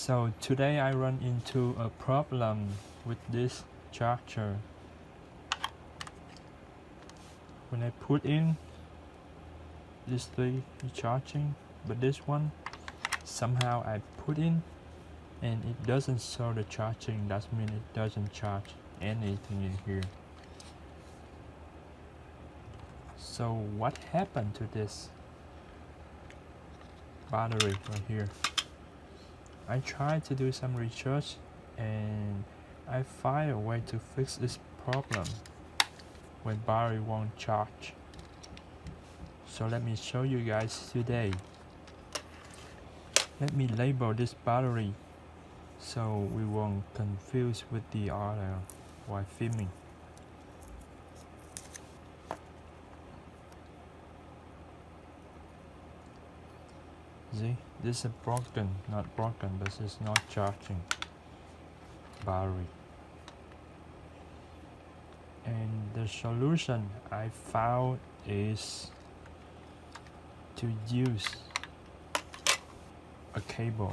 So today I run into a problem with this charger. When I put in this thing charging, but this one somehow I put in and it doesn't show the charging. That means it doesn't charge anything in here. So what happened to this battery right here? I tried to do some research and I find a way to fix this problem when battery won't charge. So let me show you guys today. Let me label this battery so we won't confuse with the other while filming. See, this is broken, not broken, but it's not charging battery. And the solution I found is to use a cable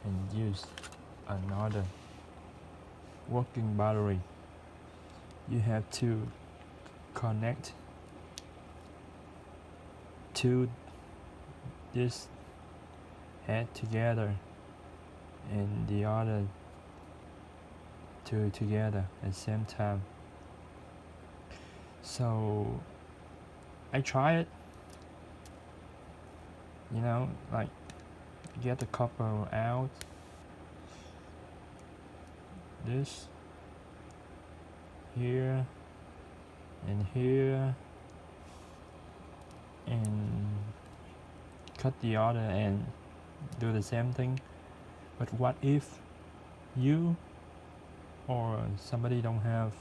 and use another working battery. You have to connect to this head together and the other two together at the same time. So I try it, like get the copper out, this here and here, and cut the other and do the same thing. But what if you or somebody don't have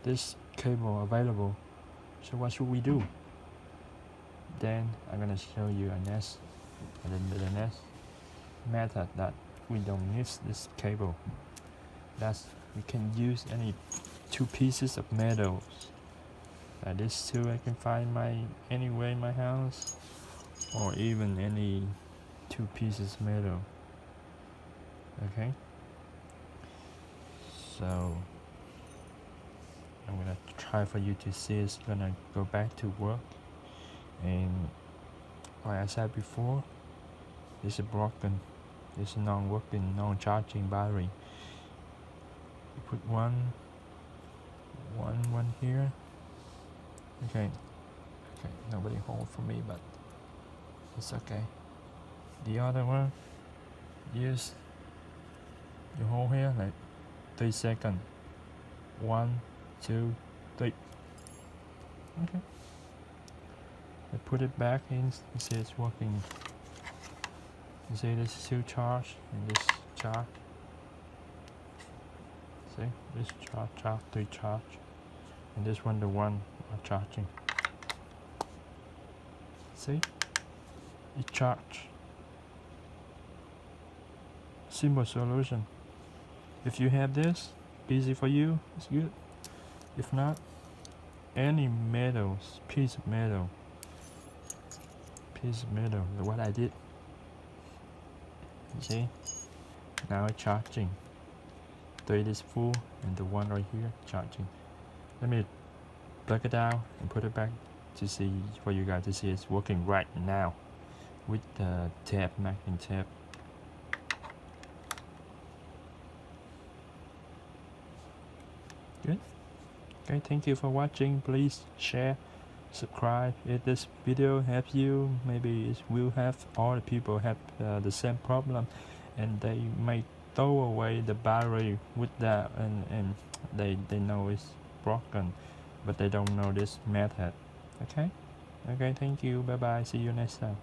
this cable available? So what should we do? Then I'm gonna show you the next method that we don't need this cable. That's we can use any two pieces of metal. Like this two I can find anywhere in my house, or even any two pieces of metal. Okay. So I'm gonna try for you to see it's gonna go back to work. And like I said before, this is broken. This is non-working, non-charging battery. You put one here. Okay, nobody hold for me, but it's okay. The other one, use you hold here like 3 seconds. 1, 2, 3. Okay. I put it back in. You see it's working. You see this is still charged and this charge. See this charge, 3 charge, and this one the one are charging. See, it charge. Simple solution. If you have this, easy for you, it's good. If not, any piece of metal, what I did. You see, now it's charging. 3 is full and the one right here charging. Let me plug it out and put it back to see, for you guys to see it's working right now with the tape, masking tape. Good. Okay, thank you for watching. Please share, subscribe. If this video helps you, maybe it will have all the people have the same problem, and they may throw away the battery with that, and they know it's broken, but they don't know this method. Okay, thank you. Bye bye. See you next time.